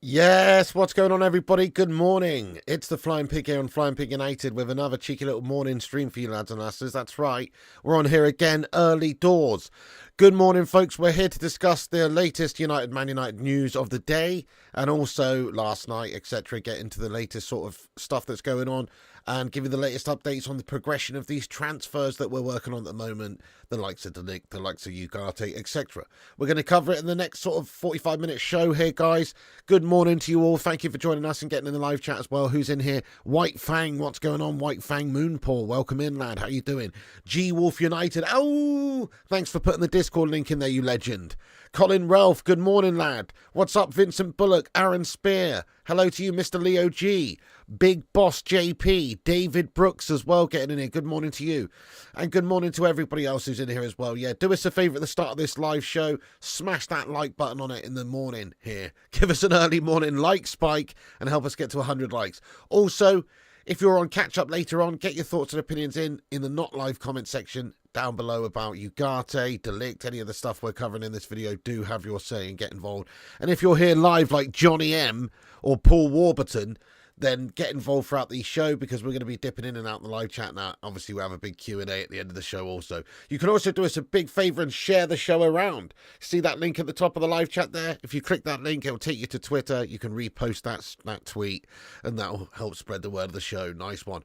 Yes, what's going on, everybody? Good morning. It's the Flying Pig here on Flying Pig United with another cheeky little morning stream for you lads and lasses. That's right. We're on here again early doors. Good morning, folks. We're here to discuss the latest Man United news of the day and also last night, etc. Get into the latest sort of stuff that's going on and give you the latest updates on the progression of these transfers that we're working on at the moment, the likes of De Ligt, the likes of Ugarte, etc. We're going to cover it in the next sort of 45-minute show here, guys. Good morning to you all. Thank you for joining us and getting in the live chat as well. Who's in here? White Fang, what's going on? White Fang Moonpaw, welcome in, lad. How you doing? G Wolf United, oh, thanks for putting the Discord link in there, you legend. Colin Ralph, good morning, lad. What's up, Vincent Bullock, Aaron Spear. Hello to you, Mr. Leo G. Big Boss JP, David Brooks as well getting in here. Good morning to you. And good morning to everybody else who's in here as well. Yeah, do us a favour at the start of this live show. Smash that like button on it in the morning here. Give us an early morning like spike and help us get to 100 likes. Also, if you're on catch up later on, get your thoughts and opinions in the not live comment section down below about Ugarte, De Ligt, any of the stuff we're covering in this video. Do have your say and get involved. And if you're here live like Johnny M or Paul Warburton, then get involved throughout the show because we're going to be dipping in and out in the live chat now. Obviously, we have a big Q&A at the end of the show also. You can also do us a big favour and share the show around. See that link at the top of the live chat there? If you click that link, it'll take you to Twitter. You can repost that tweet and that'll help spread the word of the show. Nice one.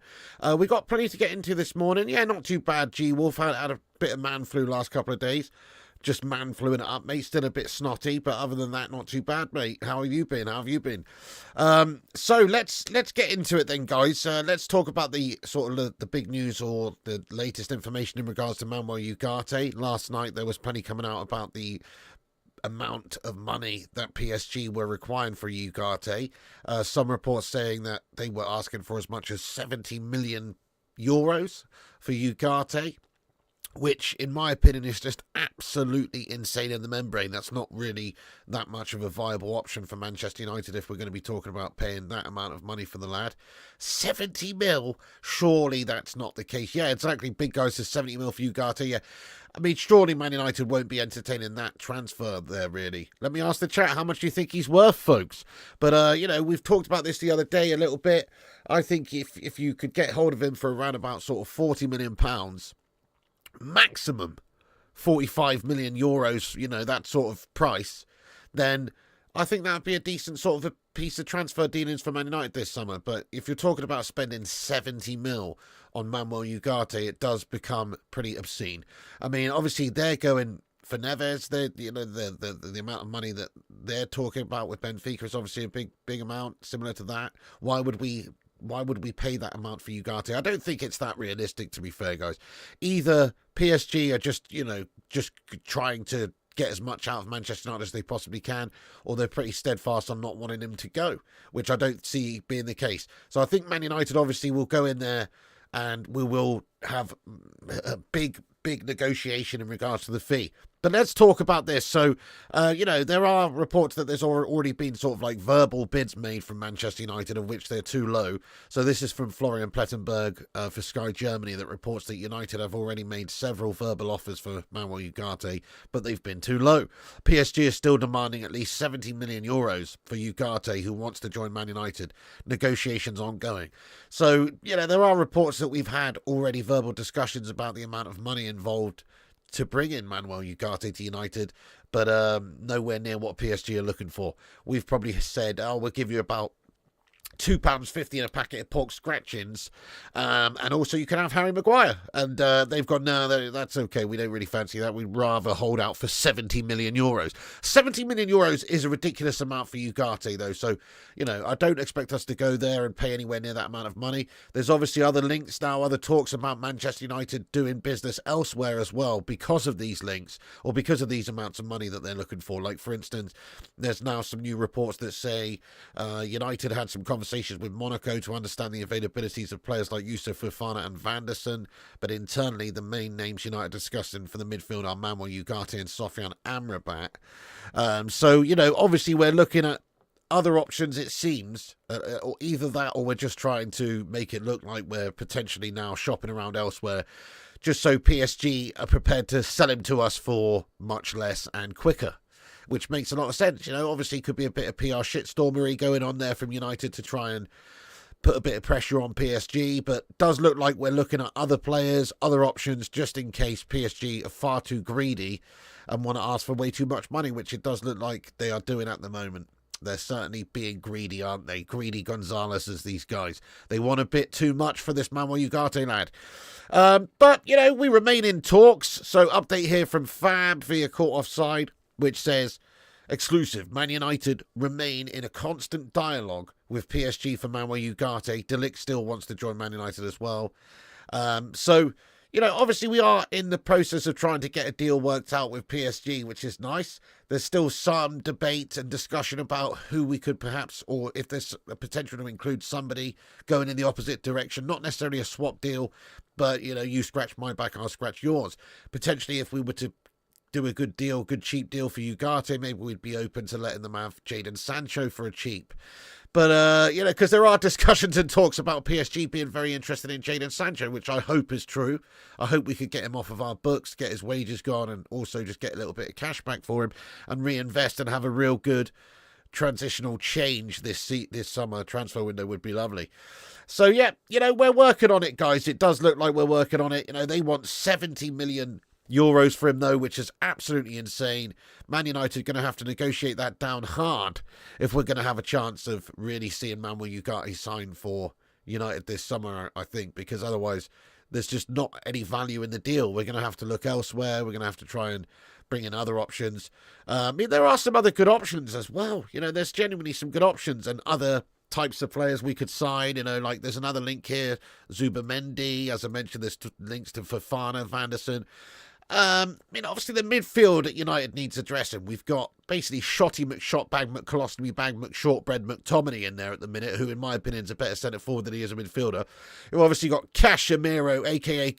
We got plenty to get into this morning. Yeah, not too bad, G-Wolf. Had a bit of man flu last couple of days. Just man fluing it up, mate. Still a bit snotty, but other than that, not too bad, mate. How have you been? So let's get into it then, guys. Let's talk about the sort of the big news or the latest information in regards to Manuel Ugarte. Last night there was plenty coming out about the amount of money that PSG were requiring for Ugarte. Some reports saying that they were asking for as much as 70 million euros for Ugarte, which, in my opinion, is just absolutely insane in the membrane. That's not really that much of a viable option for Manchester United if we're going to be talking about paying that amount of money for the lad. 70 mil? Surely that's not the case. Yeah, exactly. Big guy says 70 mil for Ugarte. Yeah, I mean, surely Man United won't be entertaining that transfer there, really. Let me ask the chat, how much do you think he's worth, folks? But, we've talked about this the other day a little bit. I think if you could get hold of him for around about sort of £40 million, maximum 45 million euros, that sort of price, then I think that would be a decent sort of a piece of transfer dealings for Man United this summer. But if you're talking about spending 70 mil on Manuel Ugarte, it does become pretty obscene. I mean, obviously they're going for Neves. The amount of money that they're talking about with Benfica is obviously a big amount, similar to that. Why would we pay that amount for Ugarte? I don't think it's that realistic, to be fair, guys. Either PSG are just trying to get as much out of Manchester United as they possibly can, or they're pretty steadfast on not wanting him to go, which I don't see being the case. So I think Man United obviously will go in there and we will have a big negotiation in regards to the fee. But let's talk about this. So, there are reports that there's already been sort of like verbal bids made from Manchester United, of which they're too low. So this is from Florian Plettenberg for Sky Germany, that reports that United have already made several verbal offers for Manuel Ugarte, but they've been too low. PSG is still demanding at least 70 million euros for Ugarte, who wants to join Man United. Negotiations ongoing. So, there are reports that we've had already verbal discussions about the amount of money involved to bring in Manuel Ugarte to United, but nowhere near what PSG are looking for. We've probably said, we'll give you about £2.50 in a packet of pork scratchings. And also you can have Harry Maguire. And they've gone, no, that's okay. We don't really fancy that. We'd rather hold out for €70 million. €70 million is a ridiculous amount for Ugarte, though. So, I don't expect us to go there and pay anywhere near that amount of money. There's obviously other links now, other talks about Manchester United doing business elsewhere as well because of these links or because of these amounts of money that they're looking for. Like, for instance, there's now some new reports that say United had some conversations with Monaco to understand the availabilities of players like Yusuf Fofana and Vanderson, but internally the main names United discussing for the midfield are Manuel Ugarte and Sofian Amrabat. So, obviously we're looking at other options, it seems, or either that or we're just trying to make it look like we're potentially now shopping around elsewhere just so PSG are prepared to sell him to us for much less and quicker, which makes a lot of sense. Obviously could be a bit of PR shitstormery going on there from United to try and put a bit of pressure on PSG, but does look like we're looking at other players, other options, just in case PSG are far too greedy and want to ask for way too much money, which it does look like they are doing at the moment. They're certainly being greedy, aren't they? Greedy Gonzalez as these guys. They want a bit too much for this Manuel Ugarte lad. But, we remain in talks. So update here from Fab via Caught Offside, which says, exclusive, Man United remain in a constant dialogue with PSG for Manuel Ugarte. De Ligt still wants to join Man United as well. So, obviously we are in the process of trying to get a deal worked out with PSG, which is nice. There's still some debate and discussion about who we could perhaps, or if there's a potential to include somebody going in the opposite direction. Not necessarily a swap deal, but, you scratch my back, I'll scratch yours. Potentially if we were to do a good deal, good cheap deal for Ugarte, maybe we'd be open to letting them have Jadon Sancho for a cheap. But, because there are discussions and talks about PSG being very interested in Jadon Sancho, which I hope is true. I hope we could get him off of our books, get his wages gone, and also just get a little bit of cash back for him and reinvest and have a real good transitional change this summer. Transfer window would be lovely. So, yeah, we're working on it, guys. It does look like we're working on it. They want €70 million for him, though, which is absolutely insane. Man United going to have to negotiate that down hard if we're going to have a chance of really seeing Manuel Ugarte sign for United this summer, I think, because otherwise there's just not any value in the deal. We're going to have to look elsewhere. We're going to have to try and bring in other options. There are some other good options as well. There's genuinely some good options and other types of players we could sign. Like there's another link here, Zubimendi. As I mentioned, there's links to Fofana, Vanderson. Obviously the midfield at United needs addressing. We've got basically Shotty McShotbag, McColostomy Bag, McShortbread, McTominay in there at the minute, who in my opinion is a better centre forward than he is a midfielder. We've obviously got Casemiro, aka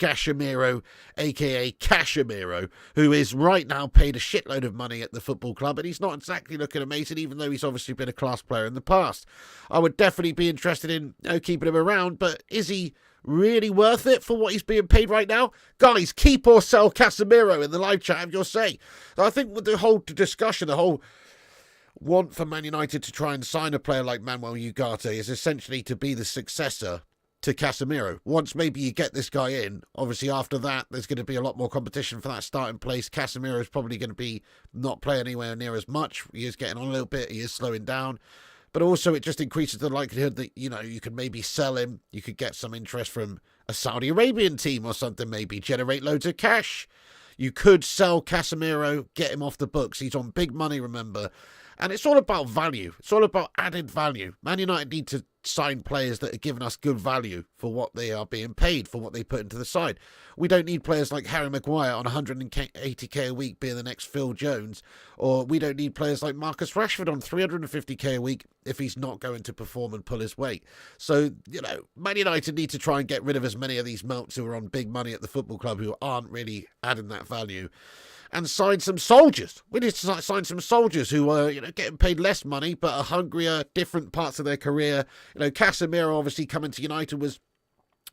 Casemiro, who is right now paid a shitload of money at the football club, and he's not exactly looking amazing, even though he's obviously been a class player in the past. I would definitely be interested in keeping him around, but is he really worth it for what he's being paid right now? Guys, keep or sell Casemiro in the live chat, have your say. So I think with the whole discussion, the whole want for Man United to try and sign a player like Manuel Ugarte is essentially to be the successor to Casemiro. Once maybe you get this guy in, obviously after that there's going to be a lot more competition for that starting place. Casemiro is probably going to be not playing anywhere near as much. He is getting on a little bit, he is slowing down. But also it just increases the likelihood that, you could maybe sell him. You could get some interest from a Saudi Arabian team or something, maybe generate loads of cash. You could sell Casemiro, get him off the books. He's on big money, remember. And it's all about value. It's all about added value. Man United need to sign players that are giving us good value for what they are being paid, for what they put into the side. We don't need players like Harry Maguire on 180k a week being the next Phil Jones, or we don't need players like Marcus Rashford on 350k a week if he's not going to perform and pull his weight. So, Man United need to try and get rid of as many of these melts who are on big money at the football club who aren't really adding that value, and sign some soldiers. We need to sign some soldiers who are, getting paid less money but are hungrier, different parts of their career. Casemiro obviously coming to United was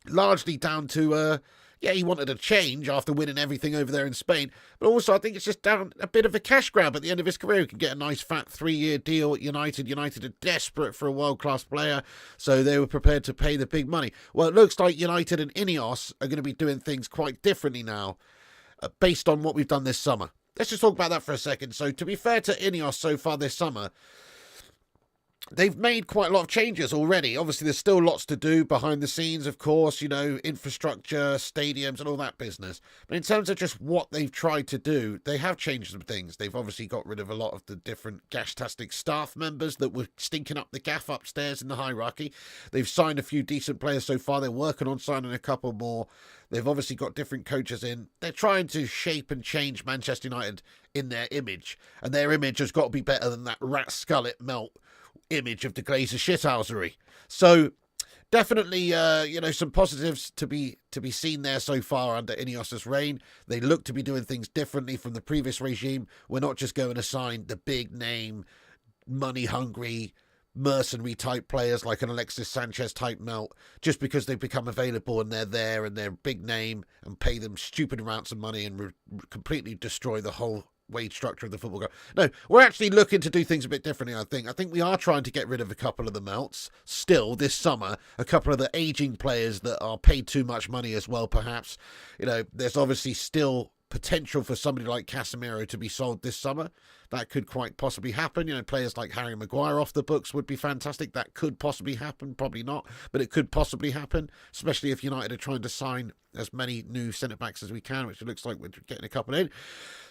largely down to, he wanted a change after winning everything over there in Spain. But also I think it's just down a bit of a cash grab at the end of his career. He could get a nice fat 3-year deal at United. United are desperate for a world-class player, so they were prepared to pay the big money. Well, it looks like United and Ineos are going to be doing things quite differently now, based on what we've done this summer. Let's just talk about that for a second. So to be fair to Ineos so far this summer, they've made quite a lot of changes already. Obviously, there's still lots to do behind the scenes, of course, infrastructure, stadiums, and all that business. But in terms of just what they've tried to do, they have changed some things. They've obviously got rid of a lot of the different gas-tastic staff members that were stinking up the gaff upstairs in the hierarchy. They've signed a few decent players so far. They're working on signing a couple more. They've obviously got different coaches in. They're trying to shape and change Manchester United in their image. And their image has got to be better than that rat skullet melt image of the Glazer shithousery. So definitely, some positives to be seen there so far under Ineos's reign. They look to be doing things differently from the previous regime. We're not just going to sign the big name, money hungry, mercenary type players like an Alexis Sanchez type melt just because they've become available and they're there and they're big name and pay them stupid amounts of money and completely destroy the whole wage structure of the football club. No, we're actually looking to do things a bit differently, I think. I think we are trying to get rid of a couple of the melts still this summer, a couple of the aging players that are paid too much money as well, perhaps. There's obviously still potential for somebody like Casemiro to be sold this summer. That could quite possibly happen. Players like Harry Maguire off the books would be fantastic. That could possibly happen. Probably not, but it could possibly happen, especially if United are trying to sign as many new centre-backs as we can, which it looks like we're getting a couple in.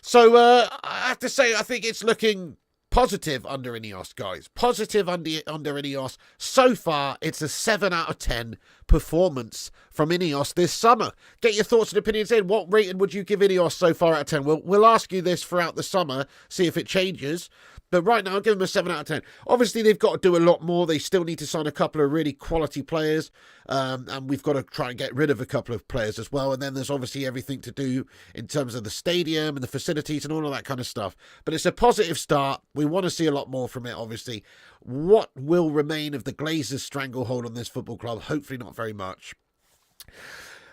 So I have to say, I think it's looking positive under Ineos, guys. Positive under Ineos. So far, it's a 7 out of 10 performance from Ineos this summer. Get your thoughts and opinions in. What rating would you give Ineos so far out of 10? We'll ask you this throughout the summer, see if it changes. But right now, I'll give them a 7 out of 10. Obviously, they've got to do a lot more. They still need to sign a couple of really quality players. And we've got to try and get rid of a couple of players as well. And then there's obviously everything to do in terms of the stadium and the facilities and all of that kind of stuff. But it's a positive start. We want to see a lot more from it, obviously. What will remain of the Glazers' stranglehold on this football club? Hopefully not very much.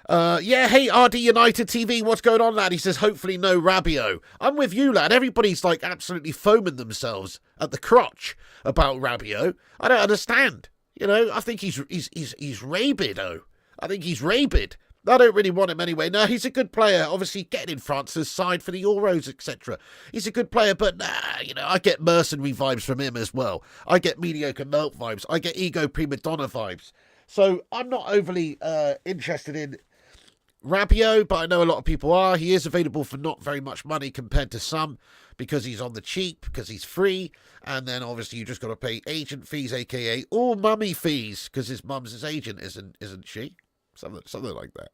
Hey, RD United TV, what's going on, lad? He says, hopefully no Rabiot. I'm with you, lad. Everybody's like absolutely foaming themselves at the crotch about Rabiot. I don't understand. I think he's rabid, oh. I think he's rabid. I don't really want him anyway. No, he's a good player. Obviously, getting in France's side for the Euros, etc. He's a good player, but I get mercenary vibes from him as well. I get mediocre melt vibes. I get ego prima donna vibes. So I'm not overly interested in Rabiot, but I know a lot of people are. He is available for not very much money compared to some because he's on the cheap, because he's free, and then obviously you just got to pay agent fees, aka all mummy fees, because his mum's his agent, isn't she? Something like that.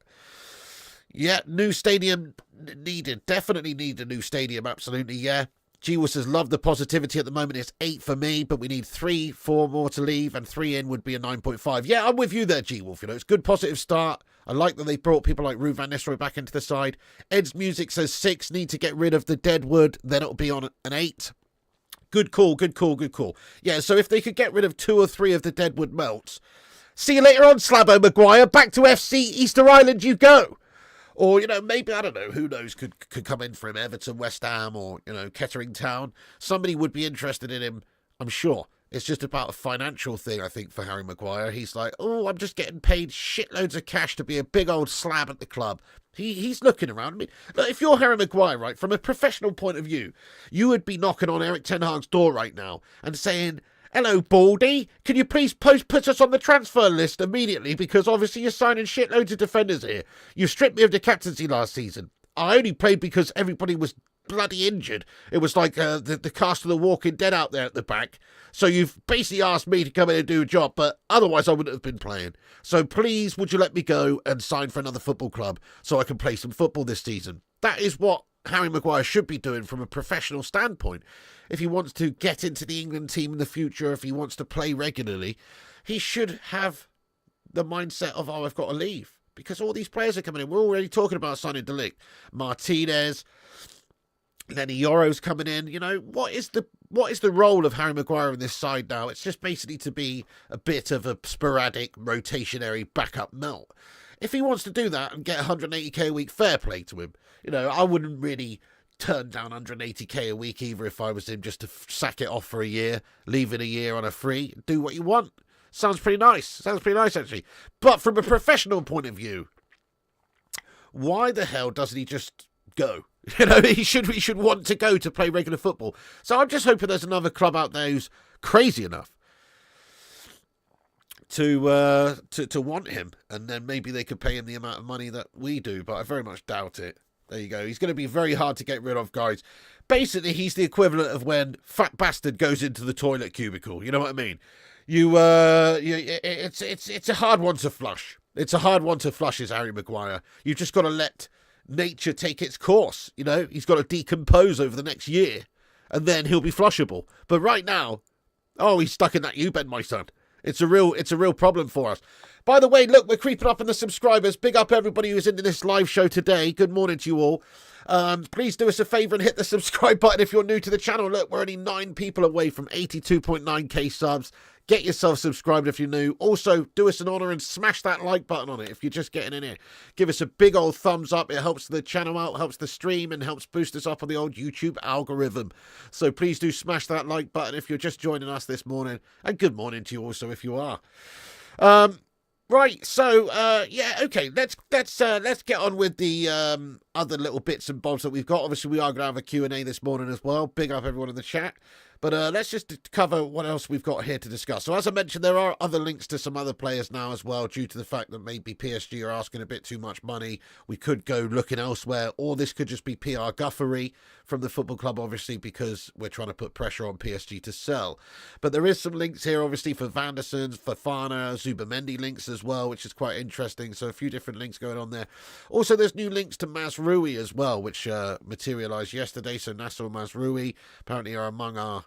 Yeah, new stadium needed. Definitely need a new stadium, absolutely, yeah. G-Will says, love the positivity at the moment. It's 8 for me, but we need 4 more to leave, and 3 in would be a 9.5. Yeah, I'm with you there, G-Wolf. It's a good positive start. I like that they brought people like Ruud van Nistelrooy back into the side. Ed's Music says 6, need to get rid of the deadwood, then it'll be on an 8. Good call. Yeah, so if they could get rid of 2 or 3 of the deadwood melts, see you later on, Slabo Maguire. Back to FC Easter Island you go. Or, maybe, I don't know, who knows, could come in for him, Everton, West Ham, or, Kettering Town. Somebody would be interested in him, I'm sure. It's just about a financial thing, I think, for Harry Maguire. He's like, oh, I'm just getting paid shitloads of cash to be a big old slab at the club. He's looking around. I mean, look, if you're Harry Maguire, right, from a professional point of view, you would be knocking on Eric Ten Hag's door right now and saying, hello, Baldy. Can you please put us on the transfer list immediately? Because obviously you're signing shitloads of defenders here. You stripped me of the captaincy last season. I only played because everybody was bloody injured. It was like the cast of The Walking Dead out there at the back. So you've basically asked me to come in and do a job, but otherwise I wouldn't have been playing. So please, would you let me go and sign for another football club so I can play some football this season? That is what Harry Maguire should be doing from a professional standpoint. If he wants to get into the England team in the future, if he wants to play regularly, he should have the mindset of, I've got to leave. Because all these players are coming in. We're already talking about signing De Ligt, Martinez, Lenny Yoro's coming in. What is the role of Harry Maguire in this side now? It's just basically to be a bit of a sporadic, rotationary backup melt. If he wants to do that and get 180k a week, fair play to him. I wouldn't really turn down 180k a week either if I was him, just to sack it off for a year, leave it a year on a free, do what you want. Sounds pretty nice, actually. But from a professional point of view, why the hell doesn't he just go? He should want to go to play regular football. So I'm just hoping there's another club out there who's crazy enough to want him, and then maybe they could pay him the amount of money that we do, but I very much doubt it. There you go. He's going to be very hard to get rid of, guys. Basically, he's the equivalent of when Fat Bastard goes into the toilet cubicle. You know what I mean? It's a hard one to flush. It's a hard one to flush, is Harry Maguire. You've just got to let nature take its course. You know, he's got to decompose over the next year, and then he'll be flushable. But right now, he's stuck in that U-bend, my son. It's a real problem for us. By the way, look, we're creeping up in the subscribers. Big up everybody who's into this live show today. Good morning to you all. Please do us a favour and hit the subscribe button if you're new to the channel. Look, we're only 9 people away from 82.9k subs. Get yourself subscribed if you're new. Also, do us an honour and smash that like button on it if you're just getting in here. Give us a big old thumbs up. It helps the channel out, helps the stream, and helps boost us up on the old YouTube algorithm. So please do smash that like button if you're just joining us this morning. And good morning to you also if you are. Right, so, okay, let's get on with the other little bits and bobs that we've got. Obviously, we are going to have a Q&A this morning as well. Big up everyone in the chat. But let's just cover what else we've got here to discuss. So as I mentioned, there are other links to some other players now as well, due to the fact that maybe PSG are asking a bit too much money. We could go looking elsewhere, or this could just be PR guffery from the football club, obviously, because we're trying to put pressure on PSG to sell. But there is some links here, obviously, for Van der Sar, Fofana, Zubamendi links as well, which is quite interesting. So a few different links going on there. Also, there's new links to Mazraoui as well, which materialised yesterday. So Nasser Mazraoui apparently are among our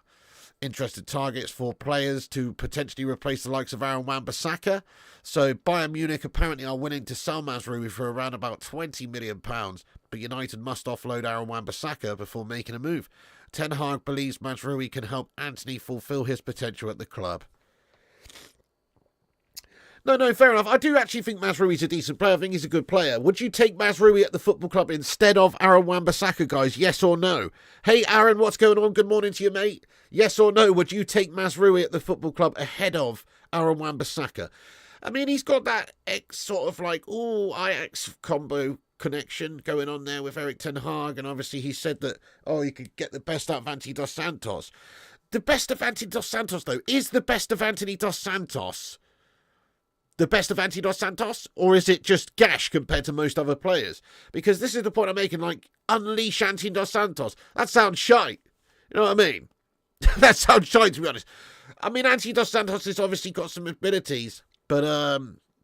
interested targets for players to potentially replace the likes of Aaron Wan-Bissaka. So Bayern Munich apparently are willing to sell Mazraoui for around about £20 million, but United must offload Aaron Wan-Bissaka before making a move. Ten Hag believes Mazraoui can help Antony fulfil his potential at the club. No, fair enough. I do actually think Mazraoui's a decent player. I think he's a good player. Would you take Mazraoui at the football club instead of Aaron Wan-Bissaka, guys? Yes or no? Hey, Aaron, what's going on? Good morning to you, mate. Yes or no? Would you take Mazraoui at the football club ahead of Aaron Wan-Bissaka? I mean, he's got that sort of like, Ajax combo connection going on there with Erik ten Hag. And obviously he said that, you could get the best out of Anthony Dos Santos. The best of Anthony Dos Santos, though, is the best of Anthony Dos Santos the best of Anthony Dos Santos, or is it just gash compared to most other players? Because this is the point I'm making, like, unleash Anthony Dos Santos. That sounds shite. You know what I mean? That sounds shite, to be honest. I mean, Anthony Dos Santos has obviously got some abilities, but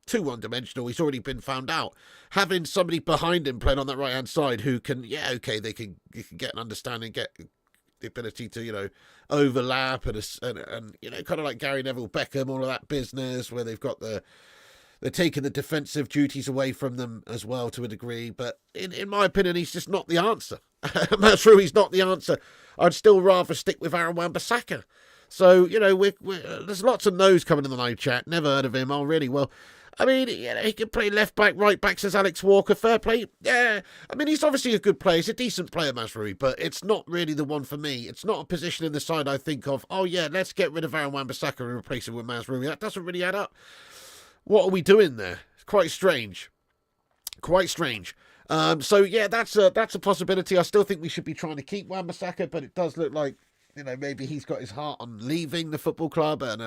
too one-dimensional. He's already been found out. Having somebody behind him playing on that right-hand side who can, they can get an understanding, get the ability to, overlap and kind of like Gary Neville Beckham, all of that business where they've got they're taking the defensive duties away from them as well to a degree. But in my opinion, he's just not the answer. That's true. He's not the answer. I'd still rather stick with Aaron Wan-Bissaka. So, there's lots of no's coming in the live chat. Never heard of him. Oh, really? Well, I mean, he can play left back, right back, says Alex Walker. Fair play. Yeah. I mean, he's obviously a good player. He's a decent player, Mazraoui, but it's not really the one for me. It's not a position in the side I think of, let's get rid of Aaron Wan-Bissaka and replace him with Mazraoui. That doesn't really add up. What are we doing there? It's quite strange. That's a possibility. I still think we should be trying to keep Wan-Bissaka, but it does look like, maybe he's got his heart on leaving the football club and,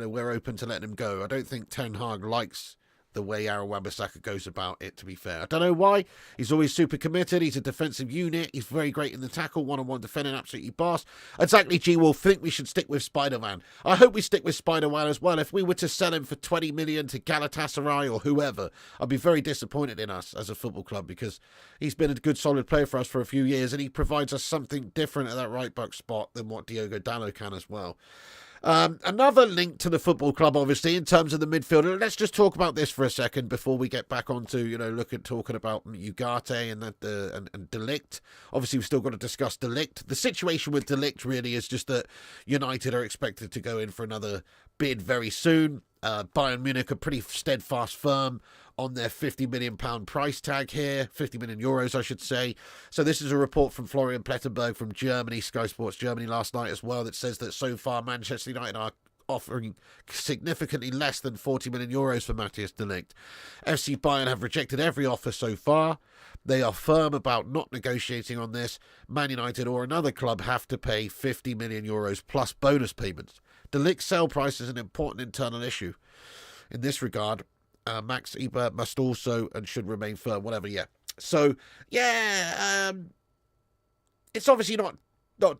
we're open to letting him go. I don't think Ten Hag likes the way Aaron Wan-Bissaka goes about it, to be fair. I don't know why. He's always super committed. He's a defensive unit. He's very great in the tackle, one-on-one defending, absolutely boss. Exactly, G-Wolf. Think we should stick with Spider-Man. I hope we stick with Spider-Man as well. If we were to sell him for 20 million to Galatasaray or whoever, I'd be very disappointed in us as a football club because he's been a good, solid player for us for a few years and he provides us something different at that right-back spot than what Diogo Dalot can as well. Another link to the football club, obviously, in terms of the midfielder. Let's just talk about this for a second before we get back onto, talking about Ugarte and De Ligt. Obviously, we've still got to discuss De Ligt. The situation with De Ligt really is just that United are expected to go in for another bid very soon. Bayern Munich are pretty steadfast firm on their £50 million price tag here, €50 million, I should say. So this is a report from Florian Plettenberg from Germany, Sky Sports Germany last night as well, that says that so far Manchester United are offering significantly less than €40 million for Matthijs de Ligt. FC Bayern have rejected every offer so far. They are firm about not negotiating on this. Man United or another club have to pay €50 million plus bonus payments. De Ligt's sale price is an important internal issue. in this regard. Max Eber must also and should remain firm, whatever, yeah. So, yeah, it's obviously not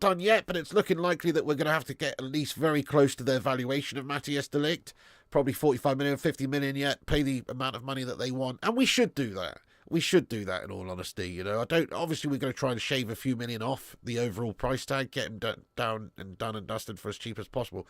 done yet, but it's looking likely that we're going to have to get at least very close to their valuation of Matthijs de Ligt. Probably 45 million, 50 million yet, pay the amount of money that they want. And we should do that. We should do that, in all honesty. You know, obviously we're going to try and shave a few million off the overall price tag, get him down and done and dusted for as cheap as possible.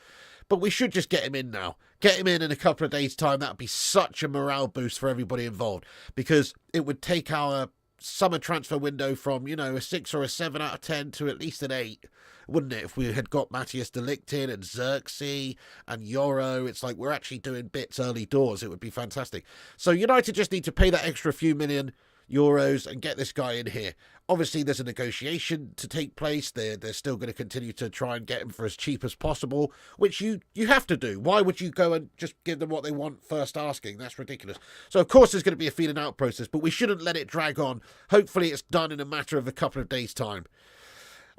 But we should just get him in now. Get him in a couple of days' time. That would be such a morale boost for everybody involved, because it would take our summer transfer window from, you know, a 6 or a 7 out of 10 to at least an 8, wouldn't it? If we had got Matthijs de Ligt in and Xerxes and Yoro, it's like we're actually doing bits early doors. It would be fantastic. So United just need to pay that extra few million euros and get this guy in here. Obviously, there's a negotiation to take place. They're still going to continue to try and get him for as cheap as possible, which you have to do. Why would you go and just give them what they want first asking? That's ridiculous. So, of course, there's going to be a feeling out process, but we shouldn't let it drag on. Hopefully, it's done in a matter of a couple of days' time.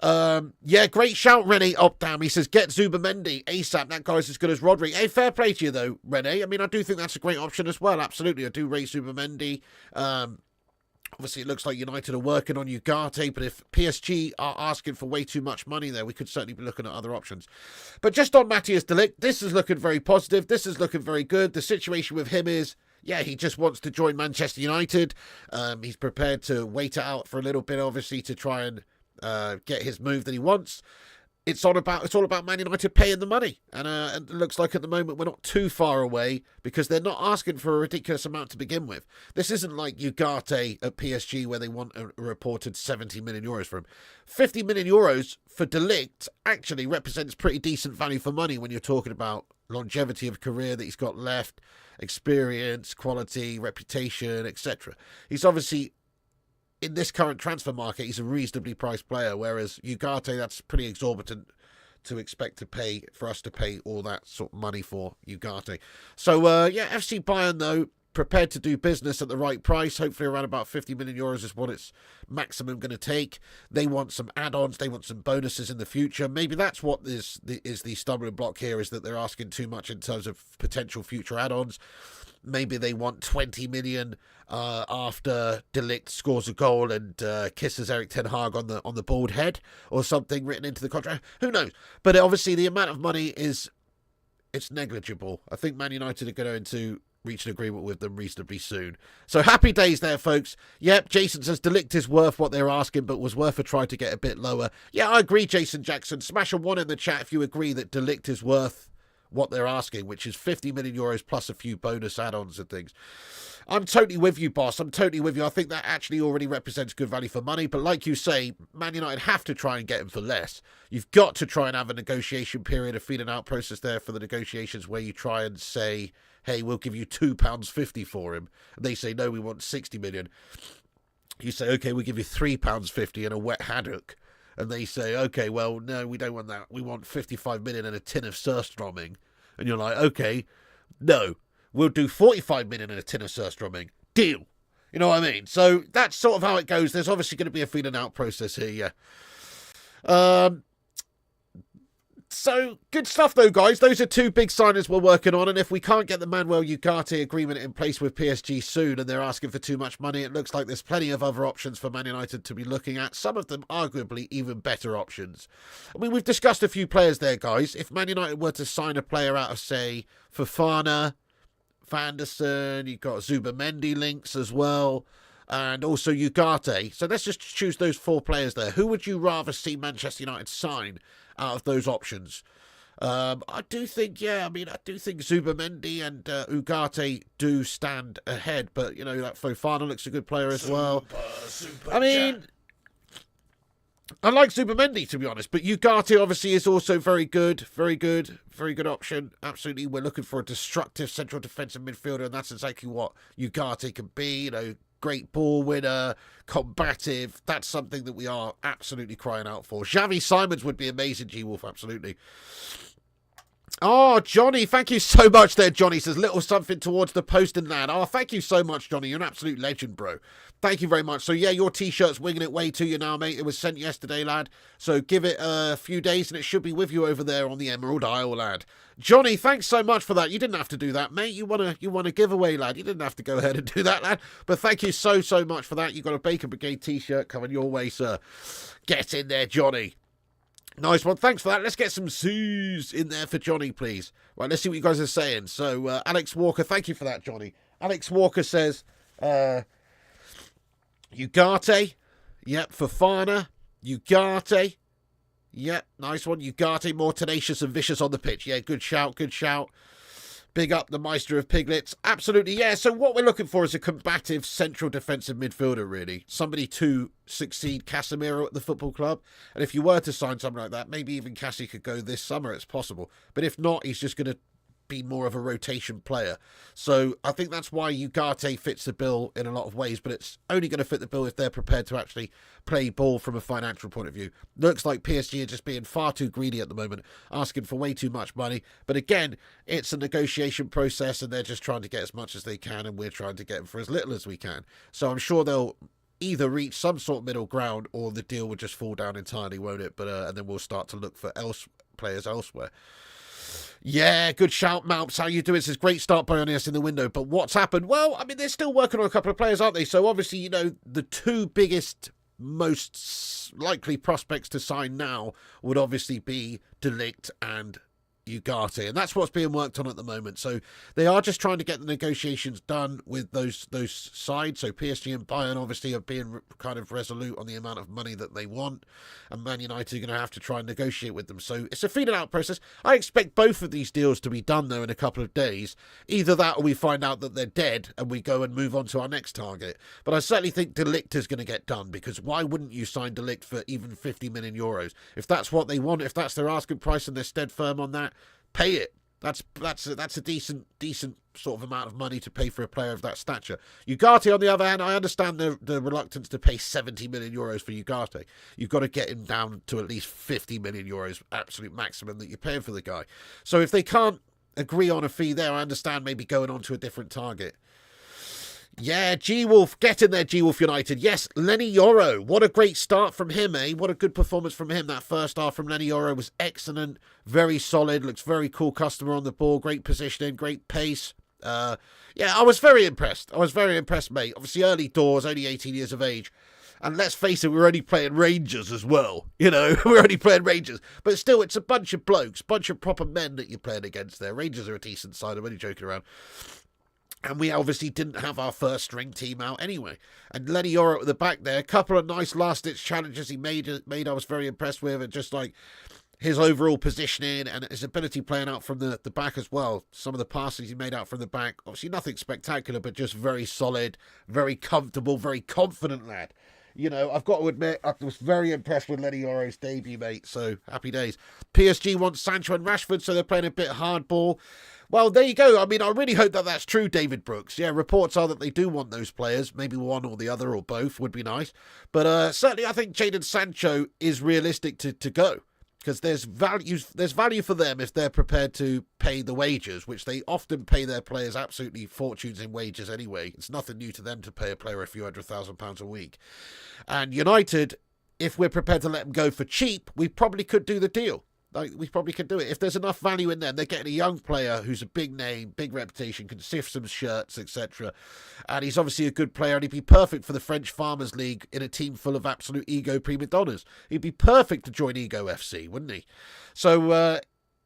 Yeah, great shout, Rene. Oh, damn, he says, get Zubamendi ASAP. That guy's as good as Rodri. Hey, fair play to you, though, Rene. I mean, I do think that's a great option as well. Absolutely, I do rate Zubamendi. Obviously, it looks like United are working on Ugarte, but if PSG are asking for way too much money there, we could certainly be looking at other options. But just on Matthijs de Ligt, this is looking very positive. This is looking very good. The situation with him is, yeah, he just wants to join Manchester United. He's prepared to wait it out for a little bit, obviously, to try and get his move that he wants. It's all about Man United paying the money, and it looks like at the moment we're not too far away, because they're not asking for a ridiculous amount to begin with. This isn't like Ugarte at PSG where they want a reported 70 million euros for him. 50 million euros for De Ligt actually represents pretty decent value for money when you're talking about longevity of career that he's got left, experience, quality, reputation, etc. He's obviously, in this current transfer market, he's a reasonably priced player, whereas Ugarte, that's pretty exorbitant to expect to pay, for us to pay all that sort of money for Ugarte. So, yeah, FC Bayern, though, prepared to do business at the right price. Hopefully around about 50 million euros is what it's maximum going to take. They want some add-ons. They want some bonuses in the future. Maybe that's what is the stumbling block here, is that they're asking too much in terms of potential future add-ons. Maybe they want 20 million after De Ligt scores a goal and kisses Erik ten Hag on the bald head, or something written into the contract. Who knows? But obviously the amount of money it's negligible. I think Man United are going to reach an agreement with them reasonably soon. So happy days there, folks. Yep, Jason says De Ligt is worth what they're asking, but was worth a try to get a bit lower. Yeah, I agree, Jason Jackson. Smash a 1 in the chat if you agree that De Ligt is worth what they're asking, which is 50 million euros plus a few bonus add-ons and things. I'm totally with you, boss. I'm totally with you. I think that actually already represents good value for money. But like you say, Man United have to try and get him for less. You've got to try and have a negotiation period, a feeding out process there for the negotiations, where you try and say, hey, we'll give you £2.50 for him. And they say, no, we want 60 million. You say, okay, we'll give you £3.50 and a wet haddock. And they say, okay, well, no, we don't want that. We want 55 million and a tin of surströmming. And you're like, okay, no, we'll do 45 million and a tin of surströmming. Deal. You know what I mean? So that's sort of how it goes. There's obviously going to be a feeding out process here, yeah. So, good stuff though, guys. Those are two big signings we're working on, and if we can't get the Manuel Ugarte agreement in place with PSG soon, and they're asking for too much money, it looks like there's plenty of other options for Man United to be looking at, some of them arguably even better options. I mean, we've discussed a few players there, guys. If Man United were to sign a player out of, say, Fofana, Vanderson, you've got Zubamendi links as well, and also Ugarte. So let's just choose those 4 players there. Who would you rather see Manchester United sign out of those options? I do think Zubamendi and Ugarte do stand ahead, but, you know, that Fofana looks a good player as well. I mean, I like Zubamendi, to be honest, but Ugarte obviously is also very good option. Absolutely, we're looking for a destructive central defensive midfielder, and that's exactly what Ugarte can be, you know. Great ball winner, combative. That's something that we are absolutely crying out for. Xavi Simons would be amazing, G-Wolf, absolutely. Oh, Johnny, thank you so much there, Johnny. Says little something towards the posting lad. Oh, thank you so much, Johnny. You're an absolute legend, bro. Thank you very much. So, yeah, your T-shirt's winging it way to you now, mate. It was sent yesterday, lad. So give it a few days and it should be with you over there on the Emerald Isle, lad. Johnny, thanks so much for that. You didn't have to do that, mate. You want a giveaway, lad. You didn't have to go ahead and do that, lad. But thank you so much for that. You got a Bacon Brigade T-shirt coming your way, sir. Get in there, Johnny. Nice one. Thanks for that. Let's get some zoos in there for Johnny, please. Right, let's see what you guys are saying. So, Alex Walker, thank you for that, Johnny. Alex Walker says, Ugarte. Yep, Fofana. Ugarte. Yep, nice one. Ugarte, more tenacious and vicious on the pitch. Yeah, good shout, good shout. Big up the Meister of Piglets. Absolutely, yeah. So what we're looking for is a combative central defensive midfielder, really. Somebody to succeed Casemiro at the football club. And if you were to sign something like that, maybe even Cassie could go this summer. It's possible. But if not, he's just going to be more of a rotation player. So I think that's why Ugarte fits the bill in a lot of ways, but it's only going to fit the bill if they're prepared to actually play ball from a financial point of view. Looks like PSG are just being far too greedy at the moment, asking for way too much money. But again, it's a negotiation process and they're just trying to get as much as they can and we're trying to get them for as little as we can. So I'm sure they'll either reach some sort of middle ground or the deal will just fall down entirely, won't it? But and then we'll start to look for players elsewhere. Yeah, good shout, Malps. How you doing? It's a great start by Onias in the window. But what's happened? Well, I mean, they're still working on a couple of players, aren't they? So obviously, you know, the two biggest, most likely prospects to sign now would obviously be De Ligt and Ugarte, and that's what's being worked on at the moment. So they are just trying to get the negotiations done with those sides. So PSG and Bayern obviously are being kind of resolute on the amount of money that they want, and Man United are going to have to try and negotiate with them. So it's a feeding out process. I expect both of these deals to be done though in a couple of days. Either that or we find out that they're dead and we go and move on to our next target. But I certainly think De Ligt is going to get done, because why wouldn't you sign De Ligt for even 50 million euros? If that's what they want, if that's their asking price and they're stead firm on that, pay it. That's a decent sort of amount of money to pay for a player of that stature. Ugarte, on the other hand, I understand the reluctance to pay 70 million euros for Ugarte. You've got to get him down to at least 50 million euros, absolute maximum that you're paying for the guy. So if they can't agree on a fee there, I understand maybe going on to a different target. Yeah, G-Wolf, get in there, G-Wolf United. Yes, Lenny Yoro, what a great start from him, eh? What a good performance from him. That first half from Lenny Yoro was excellent, very solid, looks very cool customer on the ball, great positioning, great pace. Yeah, I was very impressed. Mate. Obviously, early doors, only 18 years of age. And let's face it, we're only playing Rangers as well. You know, we're only playing Rangers. But still, it's a bunch of blokes, bunch of proper men that you're playing against there. Rangers are a decent side, I'm only joking around. And we obviously didn't have our first string team out anyway. And Lenny Yoro at the back there, a couple of nice last-ditch challenges he made I was very impressed with. And just like his overall positioning and his ability playing out from the back as well. Some of the passes he made out from the back, obviously nothing spectacular, but just very solid, very comfortable, very confident lad. You know, I've got to admit, I was very impressed with Lenny Yoro's debut, mate. So, happy days. PSG wants Sancho and Rashford, so they're playing a bit hardball. Well, there you go. I mean, I really hope that that's true, David Brooks. Yeah, reports are that they do want those players. Maybe one or the other or both would be nice. But certainly I think Jadon Sancho is realistic to go. Because there's value for them if they're prepared to pay the wages, which they often pay their players absolutely fortunes in wages anyway. It's nothing new to them to pay a player a few £100,000 a week. And United, if we're prepared to let them go for cheap, we probably could do the deal. Like, we probably could do it. If there's enough value in them, they're getting a young player who's a big name, big reputation, can sift some shirts, etc. And he's obviously a good player, and he'd be perfect for the French Farmers League in a team full of absolute ego prima donnas. He'd be perfect to join Ego FC, wouldn't he? So,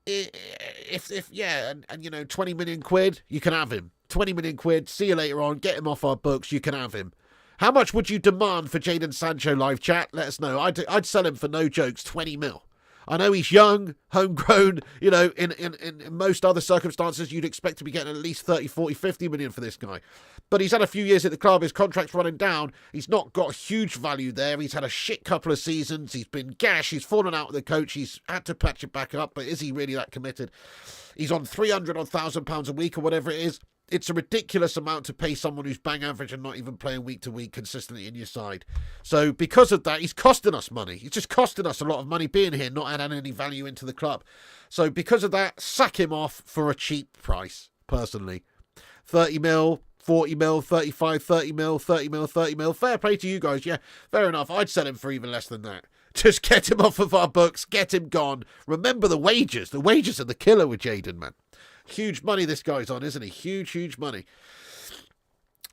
and you know, 20 million quid, you can have him. 20 million quid, see you later on, get him off our books, you can have him. How much would you demand for Jadon Sancho, live chat? Let us know. I'd sell him for no jokes, 20 mil. I know he's young, homegrown, you know, in most other circumstances, you'd expect to be getting at least 30, 40, 50 million for this guy. But he's had a few years at the club, his contract's running down, he's not got huge value there, he's had a shit couple of seasons, he's been gash, he's fallen out with the coach, he's had to patch it back up, but is he really that committed? He's on £300,000 a week or whatever it is. It's a ridiculous amount to pay someone who's bang average and not even playing week to week consistently in your side. So because of that, he's costing us money. He's just costing us a lot of money being here, not adding any value into the club. So because of that, sack him off for a cheap price, personally. 30 mil, 40 mil, 35, 30 mil, 30 mil, 30 mil. Fair play to you guys. Yeah, fair enough. I'd sell him for even less than that. Just get him off of our books. Get him gone. Remember the wages. The wages are the killer with Jadon, man. Huge money this guy's on, isn't he? Huge money.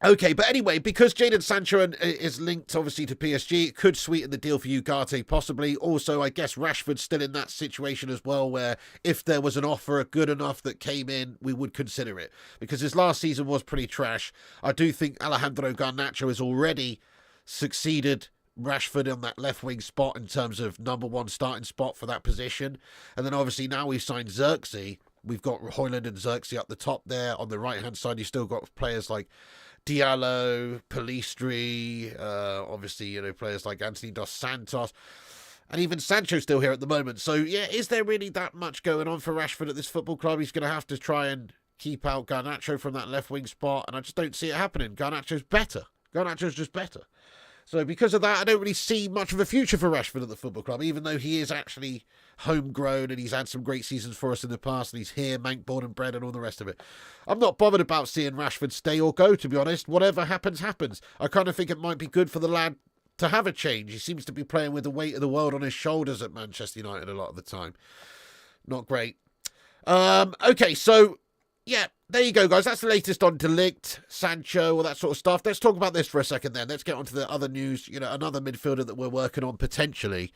Okay, but anyway, because Jadon Sancho is linked, obviously, to PSG, it could sweeten the deal for Ugarte, possibly. Also, I guess Rashford's still in that situation as well, where if there was an offer good enough that came in, we would consider it. Because his last season was pretty trash. I do think Alejandro Garnacho has already succeeded Rashford on that left-wing spot in terms of number one starting spot for that position. And then, obviously, now we've signed Xerxes. We've got Højlund and Xerxes up the top there. On the right-hand side, you've still got players like Diallo, Pellistri, obviously, players like Anthony Dos Santos, and even Sancho still here at the moment. So, yeah, is there really that much going on for Rashford at this football club? He's going to have to try and keep out Garnacho from that left-wing spot, and I just don't see it happening. Garnacho's better. Garnacho's just better. So because of that, I don't really see much of a future for Rashford at the football club, even though he is actually homegrown and he's had some great seasons for us in the past and he's here, Mank, born and bred and all the rest of it. I'm not bothered about seeing Rashford stay or go, to be honest. Whatever happens, happens. I kind of think it might be good for the lad to have a change. He seems to be playing with the weight of the world on his shoulders at Manchester United a lot of the time. Not great. Okay, so yeah, there you go, guys. That's the latest on De Ligt, Sancho, all that sort of stuff. Let's talk about this for a second then. Let's get on to the other news. Another midfielder that we're working on potentially,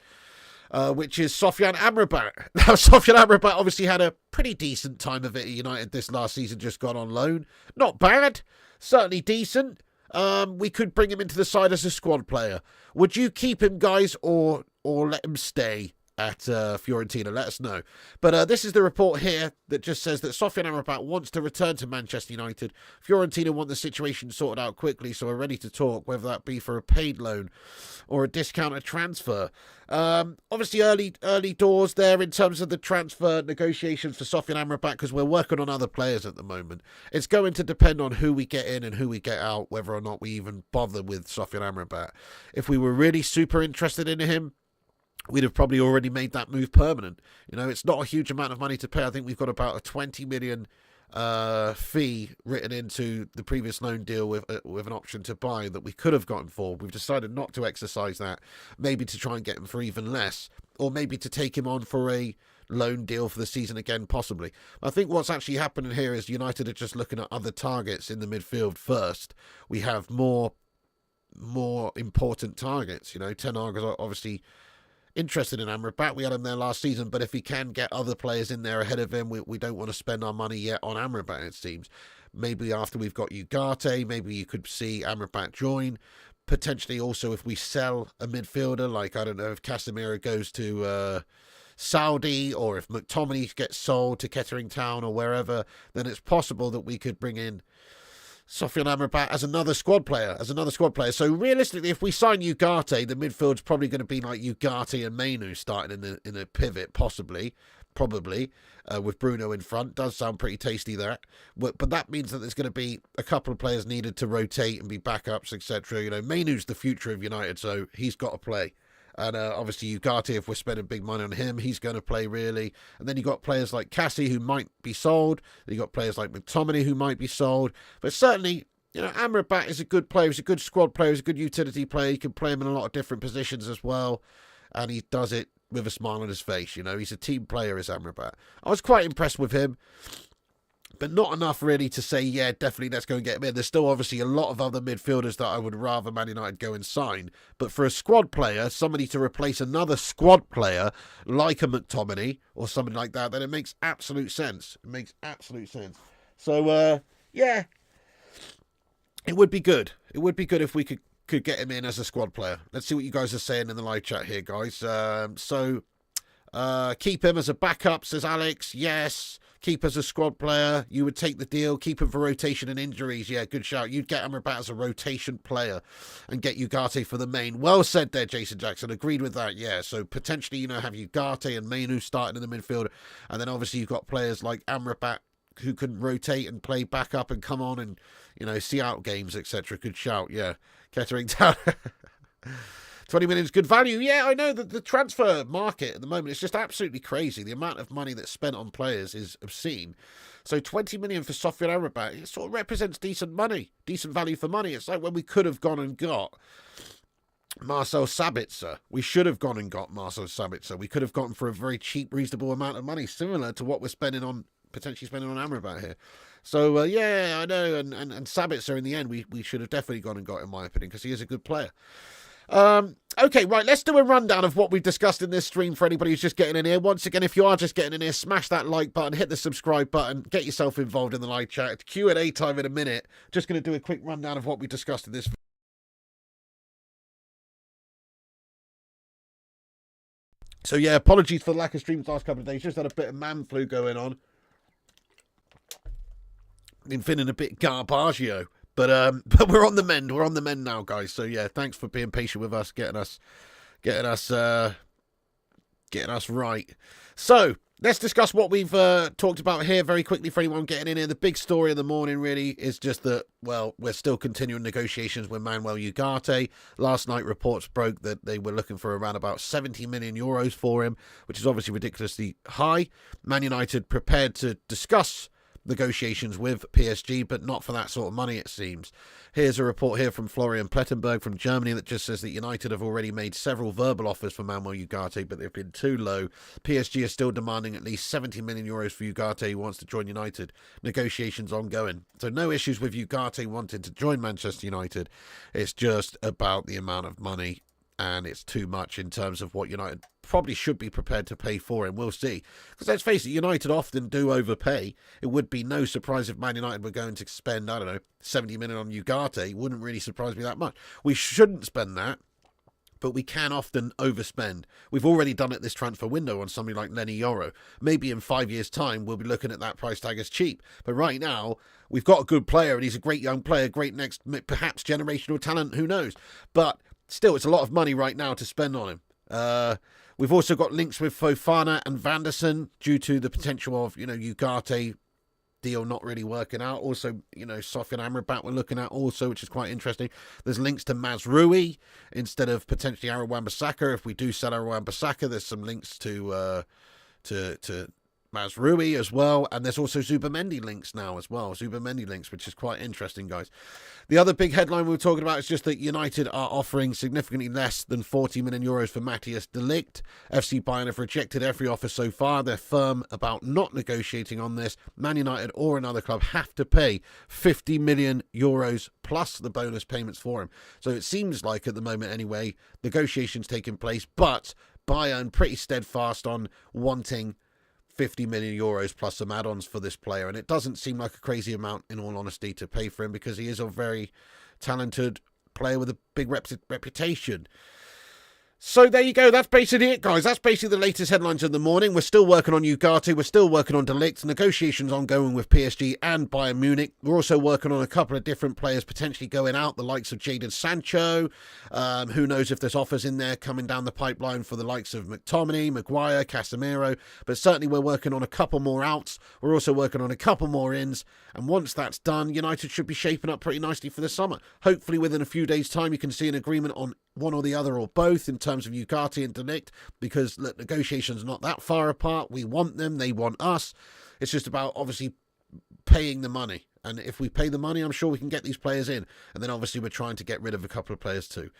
which is Sofyan Amrabat. Now, Sofyan Amrabat obviously had a pretty decent time of it at United this last season, just gone on loan. Not bad. Certainly decent. We could bring him into the side as a squad player. Would you keep him, guys, or let him stay at Fiorentina? Let us know. But this is the report here that just says that Sofyan Amrabat wants to return to Manchester United. Fiorentina want the situation sorted out quickly, so we're ready to talk, whether that be for a paid loan or a discounted transfer. Obviously early doors there in terms of the transfer negotiations for Sofyan Amrabat, because we're working on other players at the moment. It's going to depend on who we get in and who we get out, whether or not we even bother with Sofyan Amrabat. If we were really super interested in him, we'd have probably already made that move permanent. It's not a huge amount of money to pay. I think we've got about a 20 million fee written into the previous loan deal with an option to buy that we could have gotten for. We've decided not to exercise that, maybe to try and get him for even less, or maybe to take him on for a loan deal for the season again, possibly. I think what's actually happening here is United are just looking at other targets in the midfield first. We have more important targets. Ten Hag is obviously interested in Amrabat. We had him there last season, but if he can get other players in there ahead of him, we don't want to spend our money yet on Amrabat, it seems. Maybe after we've got Ugarte, maybe you could see Amrabat join. Potentially also if we sell a midfielder, like, I don't know, if Casemiro goes to Saudi, or if McTominay gets sold to Kettering Town or wherever, then it's possible that we could bring in Sofyan Amrabat as another squad player. So realistically, if we sign Ugarte, the midfield's probably going to be like Ugarte and Mainu starting in a pivot, probably, with Bruno in front. Does sound pretty tasty, that. But that means that there's going to be a couple of players needed to rotate and be backups, etc. Mainu's the future of United, so he's got to play. And obviously Ugarte, if we're spending big money on him, he's going to play, really. And then you've got players like Cassie who might be sold. You've got players like McTominay who might be sold. But certainly, Amrabat is a good player. He's a good squad player. He's a good utility player. You can play him in a lot of different positions as well. And he does it with a smile on his face. He's a team player, is Amrabat. I was quite impressed with him, but not enough really to say, yeah, definitely let's go and get him in. There's still obviously a lot of other midfielders that I would rather Man United go and sign. But for a squad player, somebody to replace another squad player like a McTominay or something like that, then it makes absolute sense. So, yeah, it would be good. It would be good if we could get him in as a squad player. Let's see what you guys are saying in the live chat here, guys. Keep him as a backup, says Alex. Yes. Keep as a squad player. You would take the deal. Keep him for rotation and injuries. Yeah, good shout. You'd get Amrabat as a rotation player and get Ugarte for the main. Well said there, Jason Jackson. Agreed with that, yeah. So potentially, have Ugarte and Mainu starting in the midfield. And then obviously you've got players like Amrabat who can rotate and play back up and come on and, see out games, etc. Good shout, yeah. Kettering down. 20 million is good value. Yeah, I know that the transfer market at the moment is just absolutely crazy. The amount of money that's spent on players is obscene. So 20 million for Sofian Amrabat, it sort of represents decent money, decent value for money. It's like when we could have gone and got Marcel Sabitzer. We should have gone and got Marcel Sabitzer. We could have gotten for a very cheap, reasonable amount of money, similar to what we're potentially spending on Amrabat here. So, yeah, I know. And Sabitzer, in the end, we should have definitely gone and got, in my opinion, because he is a good player. Okay, right, let's do a rundown of what we've discussed in this stream for anybody who's just getting in here. Once again, if you are just getting in here, smash that like button, hit the subscribe button, get yourself involved in the live chat. It's Q&A time in a minute. Just going to do a quick rundown of what we discussed in this video. So, yeah, apologies for the lack of streams the last couple of days. Just had a bit of man flu going on. Been feeling a bit garbaggio. But we're on the mend. We're on the mend now, guys. So yeah, thanks for being patient with us, getting us right. So let's discuss what we've talked about here very quickly for anyone getting in here. The big story of the morning really is just that, well, we're still continuing negotiations with Manuel Ugarte. Last night reports broke that they were looking for around about 70 million euros for him, which is obviously ridiculously high. Man United prepared to discuss negotiations with PSG, but not for that sort of money, it seems. Here's a report here from Florian Plettenberg from Germany that just says that United have already made several verbal offers for Manuel Ugarte, but they've been too low. PSG is still demanding at least 70 million euros for Ugarte, who wants to join United. Negotiations ongoing. So no issues with Ugarte wanting to join Manchester United. It's just about the amount of money, and it's too much in terms of what United probably should be prepared to pay for him. We'll see. Because let's face it, United often do overpay. It would be no surprise if Man United were going to spend, 70 million on Ugarte. It wouldn't really surprise me that much. We shouldn't spend that, but we can often overspend. We've already done it this transfer window on somebody like Lenny Yoro. Maybe in 5 years' time, we'll be looking at that price tag as cheap. But right now, we've got a good player, and he's a great young player, great next, perhaps generational talent, who knows. But still, it's a lot of money right now to spend on him. We've also got links with Fofana and Vanderson due to the potential of, Ugarte deal not really working out. Also, Sofian Amrabat we're looking at also, which is quite interesting. There's links to Mazraoui instead of potentially Aaron Wan-Bissaka. If we do sell Aaron Wan-Bissaka, there's some links to Mazraoui as well, and there's also Zubimendi links now as well. Zubimendi links, which is quite interesting, guys. The other big headline we were talking about is just that United are offering significantly less than 40 million euros for Matthijs de Ligt. FC Bayern have rejected every offer so far. They're firm about not negotiating on this. Man United or another club have to pay 50 million euros plus the bonus payments for him. So it seems like at the moment anyway, negotiations taking place, but Bayern pretty steadfast on wanting 50 million euros plus some add-ons for this player, and it doesn't seem like a crazy amount, in all honesty, to pay for him, because he is a very talented player with a big reputation. So there you go. That's basically it, guys. That's basically the latest headlines of the morning. We're still working on Ugarte. We're still working on De Ligt. Negotiations ongoing with PSG and Bayern Munich. We're also working on a couple of different players potentially going out, the likes of Jadon Sancho. Who knows if there's offers in there coming down the pipeline for the likes of McTominay, Maguire, Casemiro. But certainly we're working on a couple more outs. We're also working on a couple more ins. And once that's done, United should be shaping up pretty nicely for the summer. Hopefully within a few days' time, you can see an agreement on one or the other or both in terms of Ugarte and De Ligt, because look, negotiations are not that far apart. We want them, they want us. It's just about obviously paying the money, and if we pay the money, I'm sure we can get these players in. And then obviously we're trying to get rid of a couple of players too.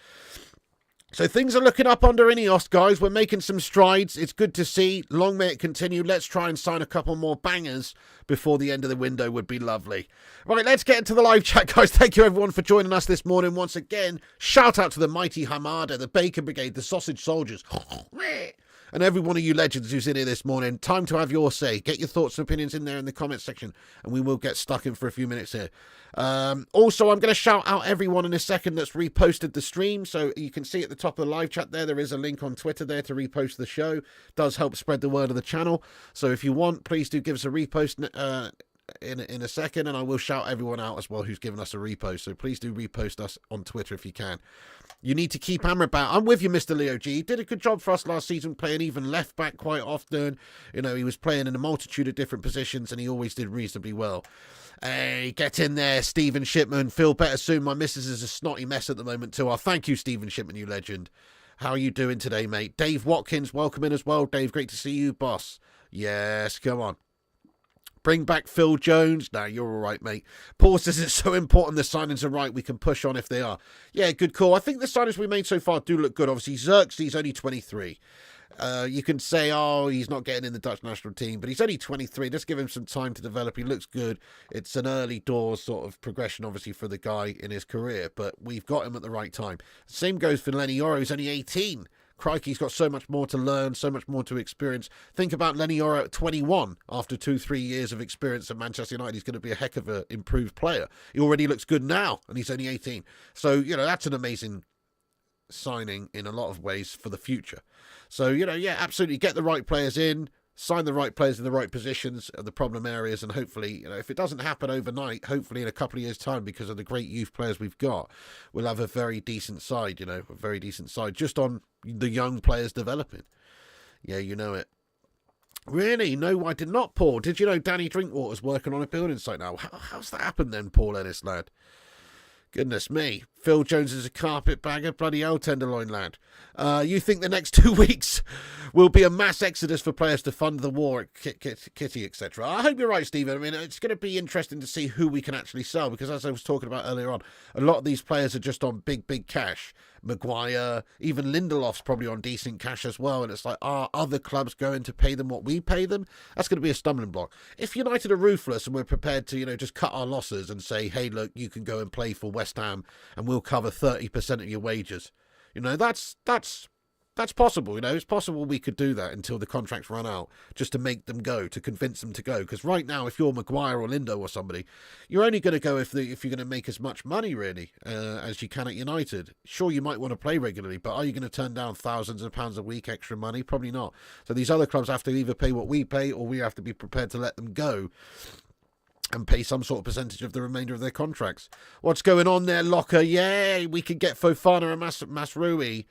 So things are looking up under Ineos, guys. We're making some strides. It's good to see. Long may it continue. Let's try and sign a couple more bangers before the end of the window would be lovely. Right, let's get into the live chat, guys. Thank you, everyone, for joining us this morning. Once again, shout out to the mighty Hamada, the Bacon Brigade, the Sausage Soldiers, and every one of you legends who's in here this morning. Time to have your say. Get your thoughts and opinions in there in the comments section, and we will get stuck in for a few minutes here. Also, I'm going to shout out everyone in a second that's reposted the stream. So you can see at the top of the live chat there is a link on Twitter there to repost the show. Does help spread the word of the channel. So if you want, please do give us a repost in a second, and I will shout everyone out as well who's given us a repost. So please do repost us on Twitter if you can. You need to keep Amrabat. I'm with you, Mr. Leo G. He did a good job for us last season, playing even left back quite often. You know, he was playing in a multitude of different positions, and he always did reasonably well. Hey, get in there, Stephen Shipman. Feel better soon. My missus is a snotty mess at the moment too. Thank you, Stephen Shipman, you legend. How are you doing today, mate? Dave Watkins, welcome in as well. Dave, great to see you, boss. Yes, come on. Bring back Phil Jones. No, you're all right, mate. Paul says it's so important the signings are right. We can push on if they are. Yeah, good call. I think the signings we made so far do look good. Obviously, Xerxes only 23. You can say, oh, he's not getting in the Dutch national team, but he's only 23. Just give him some time to develop. He looks good. It's an early doors sort of progression, obviously, for the guy in his career, but we've got him at the right time. Same goes for Lenny Yoro, who's only 18. Crikey, he's got so much more to learn, so much more to experience. Think about Lenny Yoro at 21. After 2-3 years of experience at Manchester United, he's going to be a heck of an improved player. He already looks good now, and he's only 18. So, you know, that's an amazing signing in a lot of ways for the future. So, you know, yeah, absolutely get the right players in, sign the right players in the right positions at the problem areas, and hopefully, you know, if it doesn't happen overnight, hopefully in a couple of years' time, because of the great youth players we've got, we'll have a very decent side, you know, a very decent side just on the young players developing. Yeah, you know it. Really? No, I did not, Paul. Did you know Danny Drinkwater's working on a building site now? How's that happened then, Paul Ennis, lad? Goodness me. Phil Jones is a carpetbagger. Bloody hell, Tenderloin lad. You think the next 2 weeks will be a mass exodus for players to fund the war at Kitty, etc.? I hope you're right, Stephen. I mean, it's going to be interesting to see who we can actually sell, because as I was talking about earlier on, a lot of these players are just on big cash. Maguire, even Lindelof's probably on decent cash as well, and it's like, are other clubs going to pay them what we pay them? That's going to be a stumbling block. If United are ruthless and we're prepared to, you know, just cut our losses and say, hey, look, you can go and play for West Ham and we'll cover 30% of your wages, you know, that's possible. You know, it's possible we could do that until the contracts run out, just to make them go, to convince them to go. Because right now, if you're Maguire or Lindo or somebody, you're only going to go if you're going to make as much money, really, as you can at United. Sure, you might want to play regularly, but are you going to turn down thousands of pounds a week extra money? Probably not. So these other clubs have to either pay what we pay, or we have to be prepared to let them go and pay some sort of percentage of the remainder of their contracts. What's going on there, Locker? Yay, we could get Fofana and Masrui